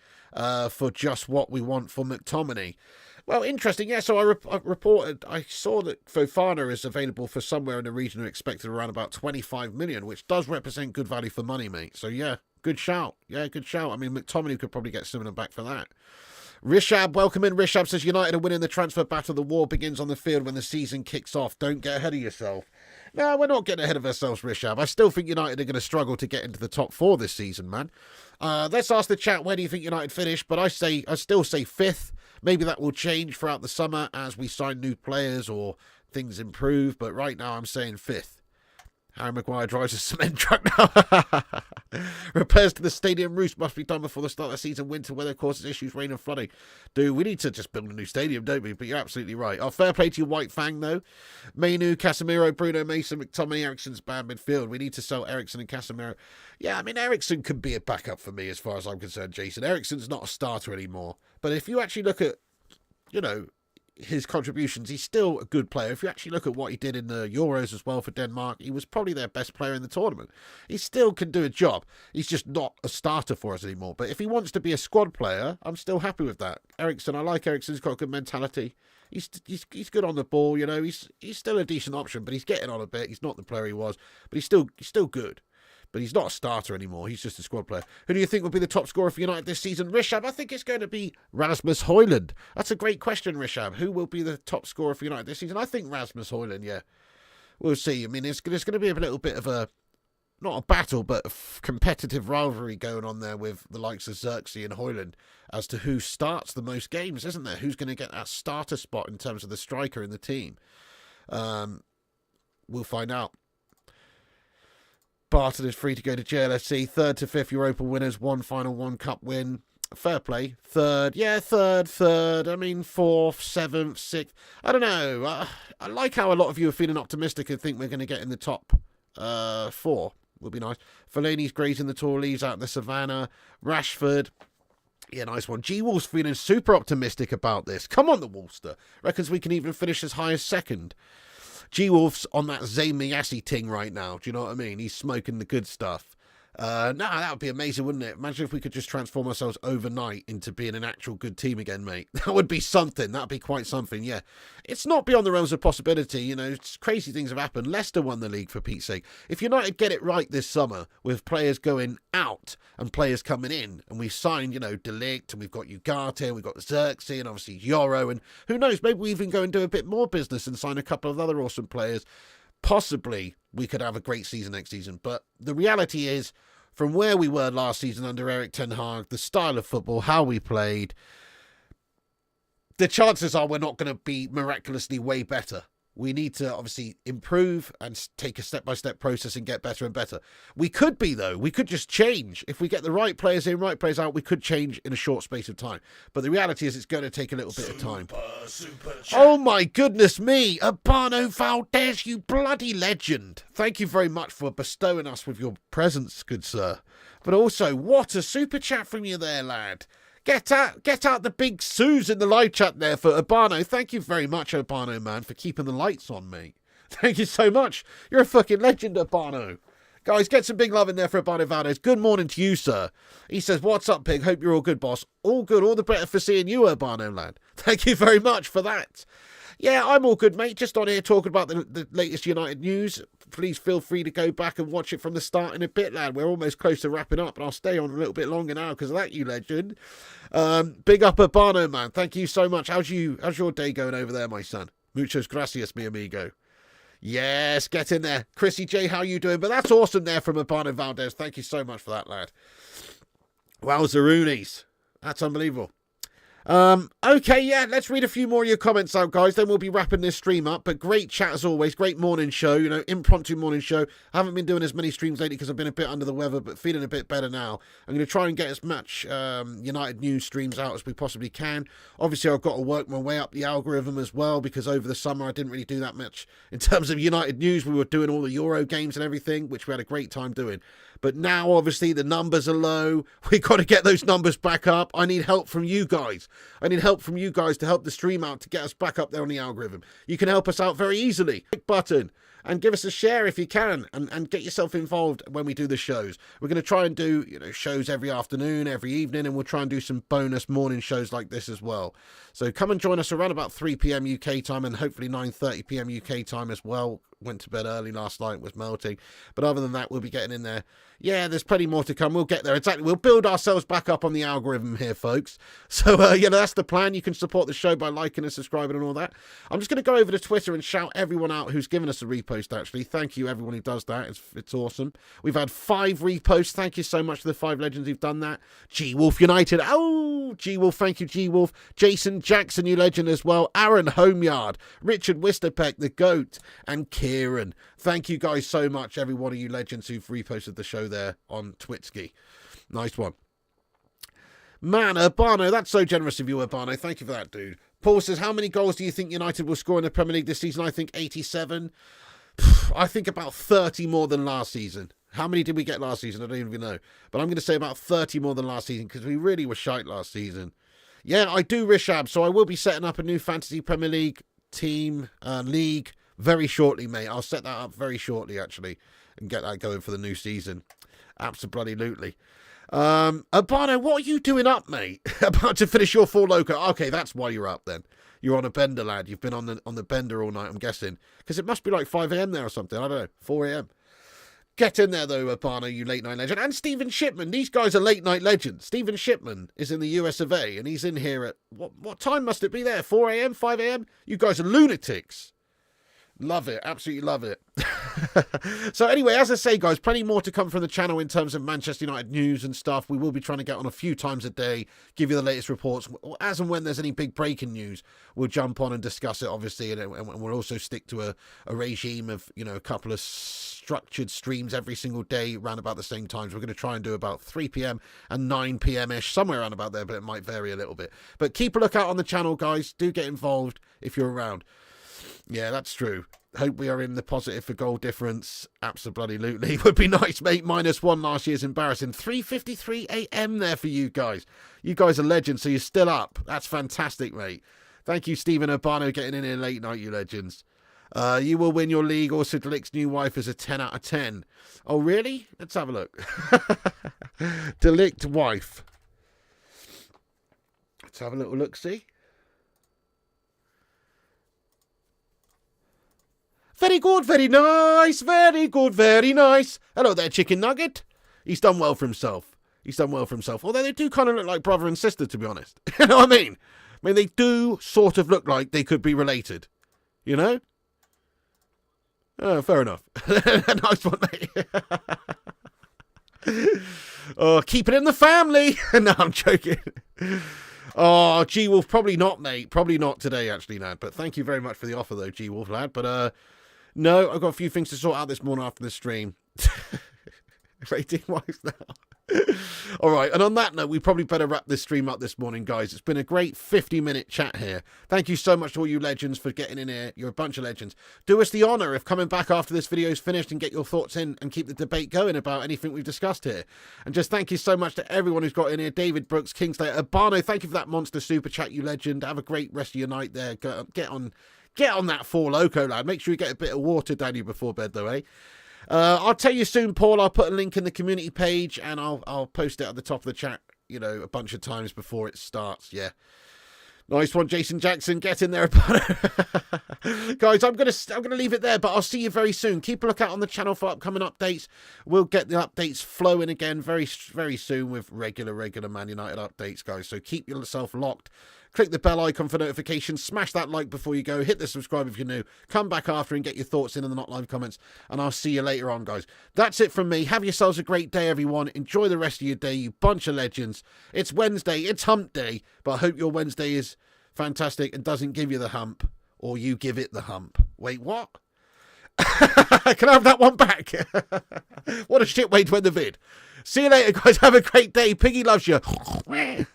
for just what we want for McTominay. Well, interesting. Yeah, so I saw that Fofana is available for somewhere in the region expected around about 25 million, which does represent good value for money, mate. So yeah, good shout. Yeah, good shout. I mean, McTominay could probably get similar back for that. Rishab, welcome in. Rishab says United are winning the transfer battle. The war begins on the field when the season kicks off. Don't get ahead of yourself. No, we're not getting ahead of ourselves, Rishab. I still think United are going to struggle to get into the top four this season, man. Let's ask the chat, where do you think United finish? But I still say fifth. Maybe that will change throughout the summer as we sign new players or things improve. But right now I'm saying fifth. Harry Maguire drives a cement truck now. Repairs to the stadium roof must be done before the start of the season. Winter weather causes issues, rain and flooding. Dude, we need to just build a new stadium, don't we? But you're absolutely right. Fair play to your White Fang, though. Mainu, Casemiro, Bruno, Mason, McTominay, Eriksen's bad midfield. We need to sell Eriksen and Casemiro. Yeah, I mean, Eriksen could be a backup for me as far as I'm concerned, Jason. Eriksen's not a starter anymore. But if you actually look at, you know, his contributions, he's still a good player. If you actually look at what he did in the Euros as well for Denmark, he was probably their best player in the tournament. He still can do a job. He's just not a starter for us anymore. But if he wants to be a squad player, I'm still happy with that. Eriksen, I like Eriksen. He's got a good mentality. He's good on the ball, you know. He's still a decent option, but he's getting on a bit. He's not the player he was, but he's still good. But he's not a starter anymore. He's just a squad player. Who do you think will be the top scorer for United this season? Rishab, I think it's going to be Rasmus Højlund. That's a great question, Rishab. Who will be the top scorer for United this season? I think Rasmus Højlund, yeah. We'll see. I mean, there's going to be a little bit of a, not a battle, but a competitive rivalry going on there with the likes of Xerxes and Højlund as to who starts the most games, isn't there? Who's going to get that starter spot in terms of the striker in the team? We'll find out. Barton is free to go to JLSC. 3rd to 5th Europa winners. 1 final, 1 cup win. Fair play. 3rd. Yeah, 3rd. I mean, 4th, 7th, 6th. I don't know. I like how a lot of you are feeling optimistic and think we're going to get in the top 4. Would be nice. Fellaini's grazing the tall leaves out in the savannah. Rashford. Yeah, nice one. G-Wolf's feeling super optimistic about this. Come on, the Wolfster. Reckons we can even finish as high as 2nd. G-Wolf's on that Zayn Miyasi ting right now. Do you know what I mean? He's smoking the good stuff. That would be amazing, wouldn't it? Imagine if we could just transform ourselves overnight into being an actual good team again, mate. That would be something. That would be quite something, yeah. It's not beyond the realms of possibility. You know, crazy things have happened. Leicester won the league, for Pete's sake. If United get it right this summer, with players going out and players coming in, and we've signed, De Ligt, and we've got Ugarte, and we've got Xerxes, and obviously Yoro, and who knows, maybe we even go and do a bit more business and sign a couple of other awesome players. Possibly we could have a great season next season. But the reality is, from where we were last season under Erik ten Hag, the style of football, how we played, the chances are we're not going to be miraculously way better. We need to obviously improve and take a step-by-step process and get better and better. We could be, though. We could just change. If we get the right players in, right players out, we could change in a short space of time. But the reality is it's going to take a little bit of time. Oh, my goodness me. Urbano Valdez, you bloody legend. Thank you very much for bestowing us with your presence, good sir. But also, what a super chat from you there, lad. Get out the big Sues in the live chat there for Urbano. Thank you very much, Urbano, man, for keeping the lights on, mate. Thank you so much. You're a fucking legend, Urbano. Guys, get some big love in there for Urbano Valdez. Good morning to you, sir. He says, what's up, pig? Hope you're all good, boss. All good. All the better for seeing you, Urbano, lad. Thank you very much for that. Yeah, I'm all good, mate. Just on here talking about the latest United news. Please feel free to go back and watch it from the start in a bit, lad. We're almost close to wrapping up, and I'll stay on a little bit longer now because of that, you legend. Big up Urbano, man. Thank you so much. How's your day going over there, my son? Muchos gracias, mi amigo. Yes, get in there. Chrissy J, how you doing? But that's awesome there from Urbano Valdez. Thank you so much for that, lad. Wow, Zaroonies. That's unbelievable. Okay, yeah, let's read a few more of your comments out, guys. Then we'll be wrapping this stream up. But great chat as always. Great morning show, impromptu morning show. I haven't been doing as many streams lately because I've been a bit under the weather, but feeling a bit better now. I'm going to try and get as much United news streams out as we possibly can. Obviously, I've got to work my way up the algorithm as well because over the summer I didn't really do that much in terms of United news. We were doing all the Euro games and everything, which we had a great time doing. But now, obviously, the numbers are low. We've got to get those numbers back up. I need help from you guys. I need help from you guys to help the stream out to get us back up there on the algorithm. You can help us out very easily. Click button and give us a share if you can and get yourself involved when we do the shows. We're going to try and do shows every afternoon, every evening, and we'll try and do some bonus morning shows like this as well. So come and join us around about 3 p.m. UK time and hopefully 9:30 p.m. UK time as well. Went to bed early last night, was melting. But other than that, we'll be getting in there. Yeah, there's plenty more to come. We'll get there. Exactly. We'll build ourselves back up on the algorithm here, folks. So, that's the plan. You can support the show by liking and subscribing and all that. I'm just going to go over to Twitter and shout everyone out who's given us a repost, actually. Thank you, everyone who does that. It's awesome. We've had 5 reposts. Thank you so much to the 5 legends who've done that. G-Wolf United. Oh, G-Wolf. Thank you, G-Wolf. Jason Jackson, you legend as well. Aaron Homeyard. Richard Wisterpeck, the GOAT. And Kieran. Thank you guys so much, every one of you legends who've reposted the show there on Twitsky. Nice one. Man, Urbano, that's so generous of you, Urbano. Thank you for that, dude. Paul says, how many goals do you think United will score in the Premier League this season? I think 87. I think about 30 more than last season. How many did we get last season? I don't even know. But I'm going to say about 30 more than last season because we really were shite last season. Yeah, I do, Rishab. So I will be setting up a new Fantasy Premier League team, league, very shortly, mate. I'll set that up very shortly, actually, and get that going for the new season. Absolutely. Urbano, what are you doing up, mate? About to finish your 4 loco. Okay, that's why you're up then. You're on a bender, lad. You've been on the bender all night, I'm guessing. Because it must be like 5 a.m. there or something. I don't know. 4 a.m. Get in there, though, Urbano, you late-night legend. And Stephen Shipman. These guys are late-night legends. Stephen Shipman is in the US of A, and he's in here at... What time must it be there? 4 a.m.? 5 a.m.? You guys are lunatics. Love it. Absolutely love it. So anyway, as I say, guys, plenty more to come from the channel in terms of Manchester United news and stuff. We will be trying to get on a few times a day, give you the latest reports. As and when there's any big breaking news, we'll jump on and discuss it, obviously. And we'll also stick to a regime of, a couple of structured streams every single day around about the same times. We're going to try and do about 3 p.m. and 9 p.m.-ish, somewhere around about there, but it might vary a little bit. But keep a lookout on the channel, guys. Do get involved if you're around. Yeah, that's true. Hope we are in the positive for goal difference. Absolutely. Would be nice, mate. -1 last year's embarrassing. 3:53 a.m. there for you guys. You guys are legends, so you're still up. That's fantastic, mate. Thank you, Stephen Urbano, getting in here late night, you legends. You will win your league. Also, De Ligt's new wife is a 10 out of 10. Oh, really? Let's have a look. De Ligt wife. Let's have a little look-see. Very good, very nice, very good, very nice. Hello there, Chicken Nugget. He's done well for himself. He's done well for himself. Although they do kind of look like brother and sister, to be honest. You know what I mean? I mean, they do sort of look like they could be related. You know? Oh, fair enough. Nice one, mate. Oh, keep it in the family. No, I'm joking. Oh, G-Wolf, probably not, mate. Probably not today, actually, lad. But thank you very much for the offer, though, G-Wolf, lad. But, no, I've got a few things to sort out this morning after the stream. Rating-wise now. All right, and on that note, we probably better wrap this stream up this morning, guys. It's been a great 50-minute chat here. Thank you so much to all you legends for getting in here. You're a bunch of legends. Do us the honour of coming back after this video is finished and get your thoughts in and keep the debate going about anything we've discussed here. And just thank you so much to everyone who's got in here. David Brooks, Kingslayer, Urbano, thank you for that monster super chat, you legend. Have a great rest of your night there. Get on that 4 Loco, lad. Make sure you get a bit of water down you before bed, though, eh? I'll tell you soon, Paul. I'll put a link in the community page and I'll post it at the top of the chat, you know, a bunch of times before it starts. Yeah. Nice one, Jason Jackson. Get in there. Guys, I'm gonna leave it there, but I'll see you very soon. Keep a lookout on the channel for upcoming updates. We'll get the updates flowing again very, very soon with regular Man United updates, guys. So keep yourself locked. Click the bell icon for notifications. Smash that like before you go. Hit the subscribe if you're new. Come back after and get your thoughts in the not live comments. And I'll see you later on, guys. That's it from me. Have yourselves a great day, everyone. Enjoy the rest of your day, you bunch of legends. It's Wednesday. It's hump day. But I hope your Wednesday is fantastic and doesn't give you the hump. Or you give it the hump. Wait, what? Can I have that one back? What a shit way to end the vid. See you later, guys. Have a great day. Piggy loves you.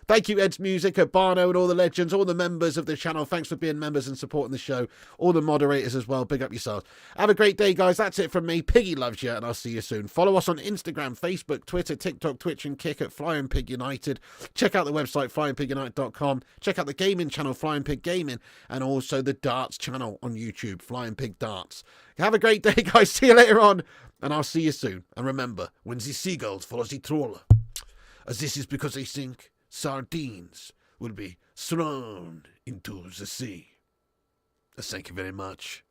Thank you, Ed's Music, Urbano, and all the legends, all the members of the channel. Thanks for being members and supporting the show. All the moderators as well. Big up yourselves. Have a great day, guys. That's it from me. Piggy loves you, and I'll see you soon. Follow us on Instagram, Facebook, Twitter, TikTok, Twitch, and Kick at Flying Pig United. Check out the website, flyingpigunited.com. Check out the gaming channel, Flying Pig Gaming, and also the darts channel on YouTube, Flying Pig Darts. Have a great day, guys. See you later on. And I'll see you soon. And remember, when the seagulls follow the trawler, as this is because they think sardines will be thrown into the sea. Thank you very much.